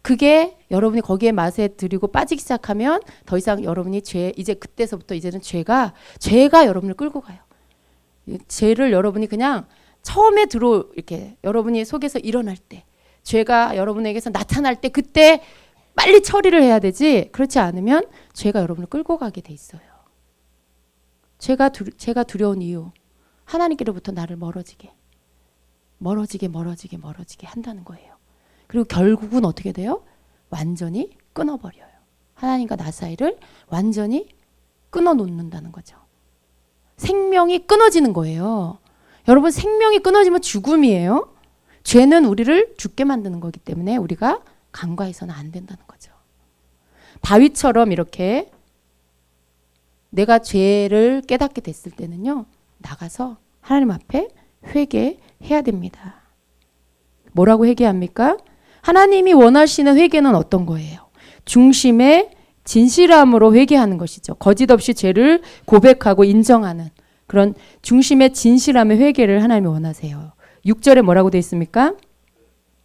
그게 여러분이 거기에 맛에 들이고 빠지기 시작하면 더 이상 여러분이 이제 그때서부터 이제는 죄가 여러분을 끌고 가요. 죄를 여러분이 그냥 처음에 이렇게 여러분이 속에서 일어날 때, 죄가 여러분에게서 나타날 때, 그때 빨리 처리를 해야 되지, 그렇지 않으면 죄가 여러분을 끌고 가게 돼 있어요. 죄가 두려운 이유, 하나님께로부터 나를 멀어지게 한다는 거예요. 그리고 결국은 어떻게 돼요? 완전히 끊어버려요. 하나님과 나 사이를 완전히 끊어놓는다는 거죠. 생명이 끊어지는 거예요. 여러분, 생명이 끊어지면 죽음이에요. 죄는 우리를 죽게 만드는 거기 때문에 우리가 간과해서는 안 된다는 거죠. 다윗처럼 이렇게 내가 죄를 깨닫게 됐을 때는요, 나가서 하나님 앞에 회개해야 됩니다. 뭐라고 회개합니까? 하나님이 원하시는 회개는 어떤 거예요? 중심의 진실함으로 회개하는 것이죠. 거짓 없이 죄를 고백하고 인정하는 그런 중심의 진실함의 회개를 하나님이 원하세요. 6절에 뭐라고 되어 있습니까?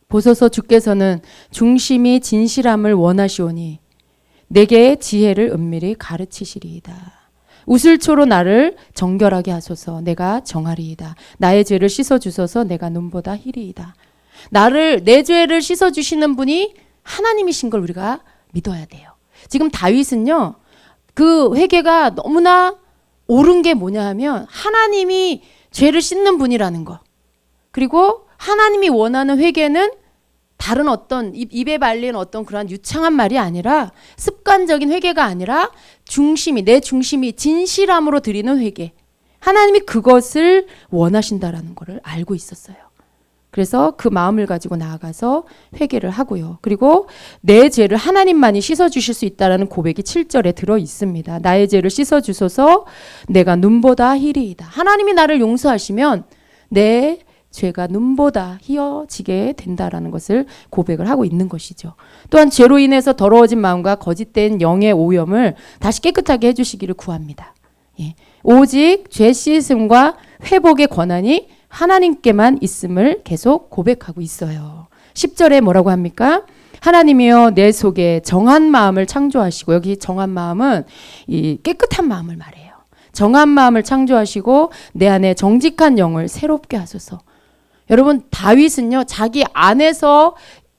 보소서 주께서는 중심이 진실함을 원하시오니 내게 지혜를 은밀히 가르치시리이다. 우슬초로 나를 정결하게 하소서. 내가 정하리이다. 나의 죄를 씻어주소서. 내가 눈보다 희리이다. 내 죄를 씻어주시는 분이 하나님이신 걸 우리가 믿어야 돼요. 지금 다윗은요, 그 회개가 너무나 옳은 게 뭐냐 하면 하나님이 죄를 씻는 분이라는 거. 그리고 하나님이 원하는 회개는 다른 어떤 입에 발린 어떤 그런 유창한 말이 아니라, 습관적인 회개가 아니라 내 중심이 진실함으로 드리는 회개. 하나님이 그것을 원하신다라는 것을 알고 있었어요. 그래서 그 마음을 가지고 나아가서 회개를 하고요. 그리고 내 죄를 하나님만이 씻어주실 수 있다는 고백이 7절에 들어 있습니다. 나의 죄를 씻어주소서. 내가 눈보다 희리이다. 하나님이 나를 용서하시면 내 죄가 눈보다 희어지게 된다라는 것을 고백을 하고 있는 것이죠. 또한 죄로 인해서 더러워진 마음과 거짓된 영의 오염을 다시 깨끗하게 해주시기를 구합니다. 예. 오직 죄 씻음과 회복의 권한이 하나님께만 있음을 계속 고백하고 있어요. 10절에 뭐라고 합니까? 하나님이여 내 속에 정한 마음을 창조하시고, 여기 정한 마음은 이 깨끗한 마음을 말해요. 정한 마음을 창조하시고 내 안에 정직한 영을 새롭게 하소서. 여러분, 다윗은요, 자기 안에서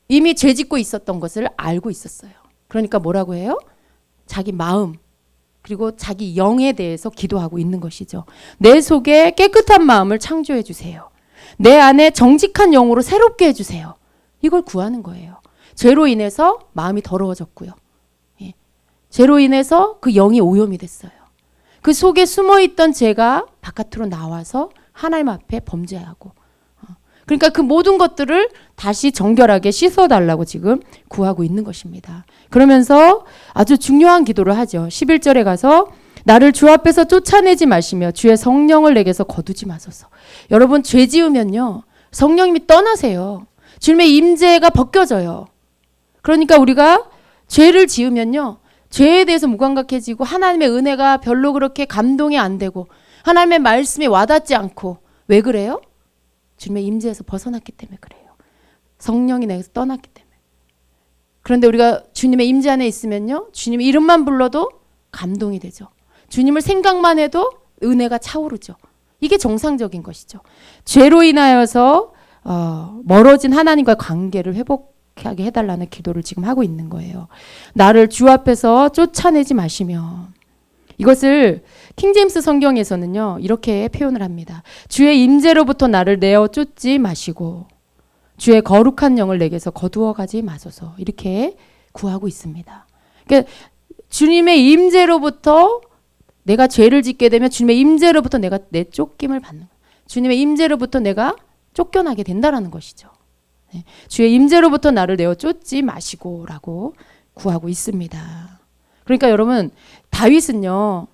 이미 죄짓고 있었던 것을 알고 있었어요. 그러니까 뭐라고 해요? 자기 마음, 그리고 자기 영에 대해서 기도하고 있는 것이죠. 내 속에 깨끗한 마음을 창조해 주세요. 내 안에 정직한 영으로 새롭게 해주세요. 이걸 구하는 거예요. 죄로 인해서 마음이 더러워졌고요. 예. 죄로 인해서 그 영이 오염이 됐어요. 그 속에 숨어있던 죄가 바깥으로 나와서 하나님 앞에 범죄하고, 그러니까 그 모든 것들을 다시 정결하게 씻어달라고 지금 구하고 있는 것입니다. 그러면서 아주 중요한 기도를 하죠. 11절에 가서 나를 주 앞에서 쫓아내지 마시며 주의 성령을 내게서 거두지 마소서. 여러분, 죄 지으면요, 성령님이 떠나세요. 주님의 임재가 벗겨져요. 그러니까 우리가 죄를 지으면요, 죄에 대해서 무감각해지고 하나님의 은혜가 별로 그렇게 감동이 안 되고 하나님의 말씀이 와닿지 않고, 왜 그래요? 주님의 임재에서 벗어났기 때문에 그래요. 성령이 내게서 떠났기 때문에. 그런데 우리가 주님의 임재 안에 있으면요, 주님 이름만 불러도 감동이 되죠. 주님을 생각만 해도 은혜가 차오르죠. 이게 정상적인 것이죠. 죄로 인하여서 멀어진 하나님과 관계를 회복하게 해달라는 기도를 지금 하고 있는 거예요. 나를 주 앞에서 쫓아내지 마시며. 이것을 킹제임스 성경에서는요, 이렇게 표현을 합니다. 주의 임재로부터 나를 내어 쫓지 마시고 주의 거룩한 영을 내게서 거두어 가지 마소서. 이렇게 구하고 있습니다. 그러니까 주님의 임재로부터 내가 죄를 짓게 되면 주님의 임재로부터 내가 내쫓김을 받는 거예요. 주님의 임재로부터 내가 쫓겨나게 된다라는 것이죠. 네. 주의 임재로부터 나를 내어 쫓지 마시고라고 구하고 있습니다. 그러니까 여러분, 다윗은요,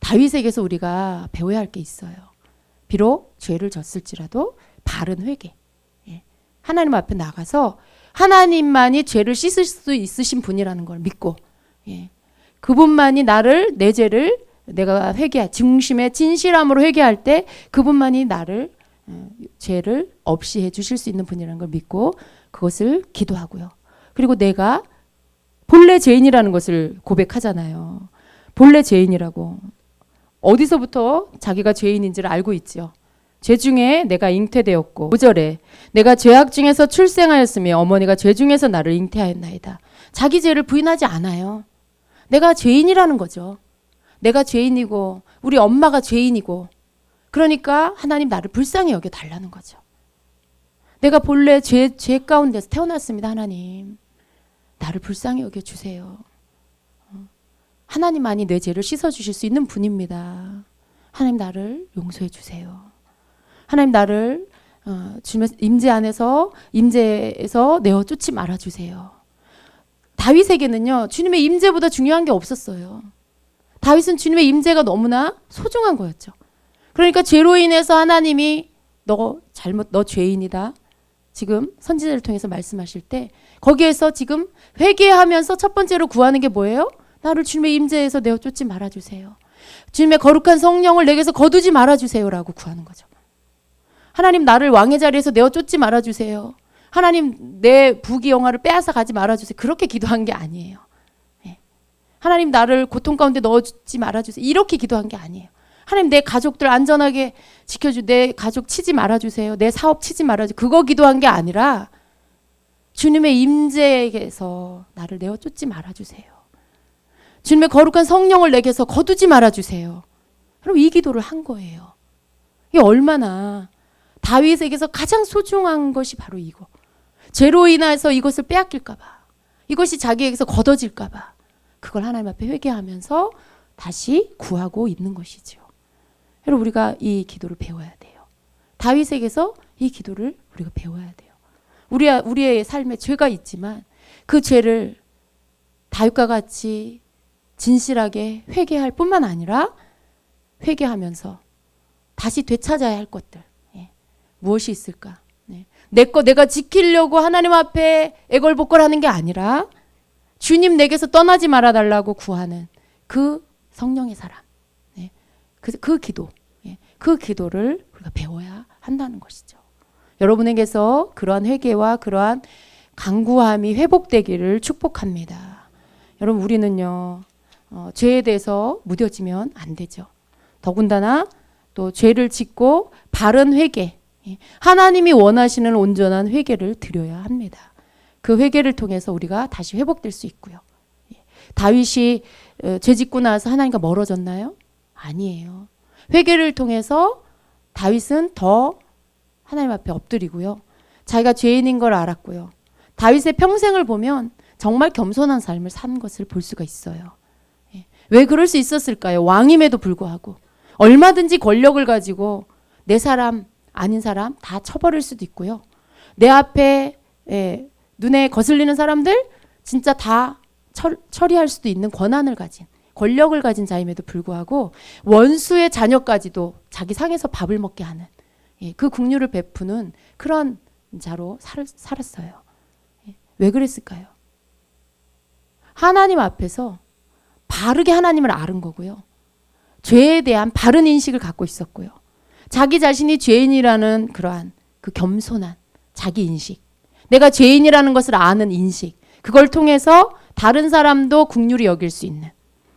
다윗에게서 우리가 배워야 할 게 있어요. 비록 죄를 졌을지라도 바른 회개. 예. 하나님 앞에 나가서 하나님만이 죄를 씻을 수 있으신 분이라는 걸 믿고, 예. 그분만이 내 죄를 내가 중심의 진실함으로 회개할 때 그분만이 나를 죄를 없이 해주실 수 있는 분이라는 걸 믿고 그것을 기도하고요. 그리고 내가 본래 죄인이라는 것을 고백하잖아요. 본래 죄인이라고. 어디서부터 자기가 죄인인지를 알고 있죠. 죄 중에 내가 잉태되었고, 5절에 내가 죄악 중에서 출생하였으며 어머니가 죄 중에서 나를 잉태하였나이다. 자기 죄를 부인하지 않아요. 내가 죄인이라는 거죠. 내가 죄인이고 우리 엄마가 죄인이고, 그러니까 하나님 나를 불쌍히 여겨 달라는 거죠. 내가 본래 죄 가운데서 태어났습니다. 하나님 나를 불쌍히 여겨주세요. 하나님만이 내 죄를 씻어주실 수 있는 분입니다. 하나님 나를 용서해 주세요. 하나님 나를 주님의 임재에서 내어 쫓지 말아주세요. 다윗에게는요, 주님의 임재보다 중요한 게 없었어요. 다윗은 주님의 임재가 너무나 소중한 거였죠. 그러니까 죄로 인해서 하나님이 너 죄인이다. 지금 선지자를 통해서 말씀하실 때 거기에서 지금 회개하면서 첫 번째로 구하는 게 뭐예요? 나를 주님의 임재에서 내어 쫓지 말아주세요. 주님의 거룩한 성령을 내게서 거두지 말아주세요라고 구하는 거죠. 하나님 나를 왕의 자리에서 내어 쫓지 말아주세요. 하나님 내 부귀 영화를 빼앗아 가지 말아주세요. 그렇게 기도한 게 아니에요. 하나님 나를 고통 가운데 넣어주지 말아주세요. 이렇게 기도한 게 아니에요. 하나님 내 가족들 안전하게 내 가족 치지 말아주세요. 내 사업 치지 말아주세요. 그거 기도한 게 아니라 주님의 임재에게서 나를 내어 쫓지 말아주세요. 주님의 거룩한 성령을 내게서 거두지 말아주세요. 그럼 이 기도를 한 거예요. 이게 얼마나 다윗에게서 가장 소중한 것이 바로 이거. 죄로 인해서 이것을 빼앗길까 봐. 이것이 자기에게서 걷어질까 봐. 그걸 하나님 앞에 회개하면서 다시 구하고 있는 것이죠. 여러분 우리가 이 기도를 배워야 돼요. 다윗에게서 이 기도를 우리가 배워야 돼요. 우리의 삶에 죄가 있지만 그 죄를 다윗과 같이 진실하게 회개할 뿐만 아니라 회개하면서 다시 되찾아야 할 것들 무엇이 있을까? 내 거 내가 지키려고 하나님 앞에 애걸복걸하는 게 아니라 주님 내게서 떠나지 말아달라고 구하는 그 성령의 사람, 그 기도, 그 기도를 우리가 배워야 한다는 것이죠. 여러분에게서 그러한 회개와 그러한 간구함이 회복되기를 축복합니다. 여러분 우리는요 죄에 대해서 무뎌지면 안 되죠. 더군다나 또 죄를 짓고 바른 회개, 하나님이 원하시는 온전한 회개를 드려야 합니다. 그 회개를 통해서 우리가 다시 회복될 수 있고요. 다윗이 죄 짓고 나서 하나님과 멀어졌나요? 아니에요. 회개를 통해서 다윗은 더 하나님 앞에 엎드리고요. 자기가 죄인인 걸 알았고요. 다윗의 평생을 보면 정말 겸손한 삶을 산 것을 볼 수가 있어요. 왜 그럴 수 있었을까요? 왕임에도 불구하고 얼마든지 권력을 가지고 내 사람 아닌 사람 다 쳐버릴 수도 있고요. 내 앞에 눈에 거슬리는 사람들 진짜 다 처리할 수도 있는 권한을 가진 권력을 가진 자임에도 불구하고 원수의 자녀까지도 자기 상에서 밥을 먹게 하는 그 긍휼을 베푸는 그런 자로 살았어요. 왜 그랬을까요? 하나님 앞에서 바르게 하나님을 아는 거고요. 죄에 대한 바른 인식을 갖고 있었고요. 자기 자신이 죄인이라는 그러한 그 겸손한 자기 인식, 내가 죄인이라는 것을 아는 인식, 그걸 통해서 다른 사람도 긍휼히 여길 수 있는.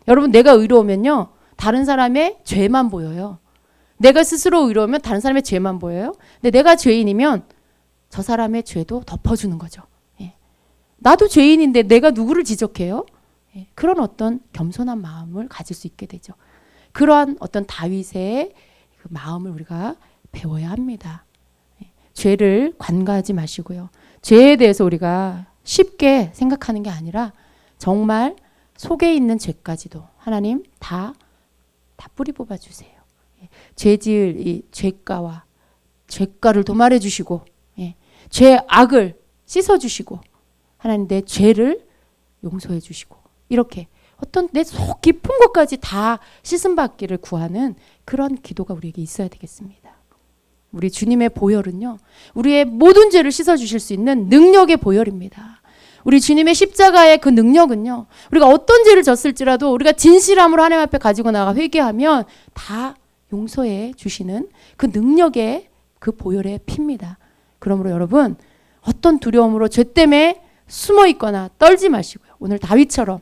여러분 내가 의로우면요 다른 사람의 죄만 보여요. 내가 스스로 의로우면 다른 사람의 죄만 보여요. 근데 내가 죄인이면 저 사람의 죄도 덮어주는 거죠. 나도 죄인인데 내가 누구를 지적해요? 그런 어떤 겸손한 마음을 가질 수 있게 되죠. 그러한 어떤 다윗의 그 마음을 우리가 배워야 합니다. 죄를 관가하지 마시고요. 죄에 대해서 우리가 쉽게 생각하는 게 아니라 정말 속에 있는 죄까지도 하나님 다 뿌리 뽑아 주세요. 죄 지을 이 죄가와 죄가를 도말해 주시고 죄 악을 씻어 주시고 하나님 내 죄를 용서해 주시고 이렇게 어떤 내 속 깊은 것까지 다 씻음 받기를 구하는 그런 기도가 우리에게 있어야 되겠습니다. 우리 주님의 보혈은요 우리의 모든 죄를 씻어 주실 수 있는 능력의 보혈입니다. 우리 주님의 십자가의 그 능력은요 우리가 어떤 죄를 졌을지라도 우리가 진실함으로 하나님 앞에 가지고 나가 회개하면 다 용서해 주시는 그 능력의 그 보혈의 피입니다. 그러므로 여러분 어떤 두려움으로 죄 때문에 숨어 있거나 떨지 마시고요. 오늘 다윗처럼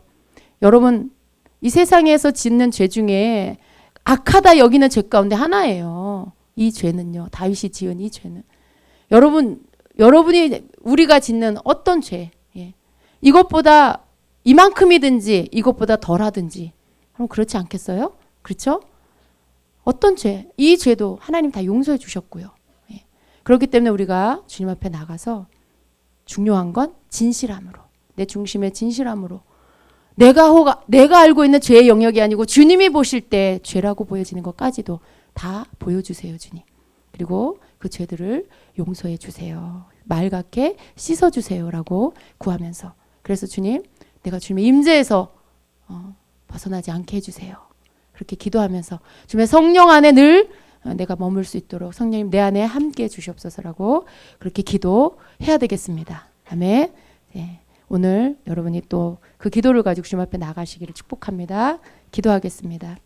여러분 이 세상에서 짓는 죄 중에 악하다 여기는 죄 가운데 하나예요. 이 죄는요. 다윗이 지은 이 죄는 여러분이 우리가 짓는 어떤 죄 이것보다 이만큼이든지 이것보다 덜하든지 그럼 그렇지 않겠어요? 그렇죠? 어떤 죄, 이 죄도 하나님 다 용서해 주셨고요. 그렇기 때문에 우리가 주님 앞에 나가서 중요한 건 진실함으로 내 중심의 진실함으로 내가 알고 있는 죄의 영역이 아니고 주님이 보실 때 죄라고 보여지는 것까지도 다 보여주세요 주님. 그리고 그 죄들을 용서해 주세요. 맑게 씻어주세요 라고 구하면서 그래서 주님 내가 주님의 임재에서 벗어나지 않게 해주세요. 그렇게 기도하면서 주님의 성령 안에 늘 내가 머물 수 있도록 성령님 내 안에 함께 주시옵소서라고 그렇게 기도해야 되겠습니다. 아멘. 네. 오늘 여러분이 또 그 기도를 가지고 주님 앞에 나가시기를 축복합니다. 기도하겠습니다.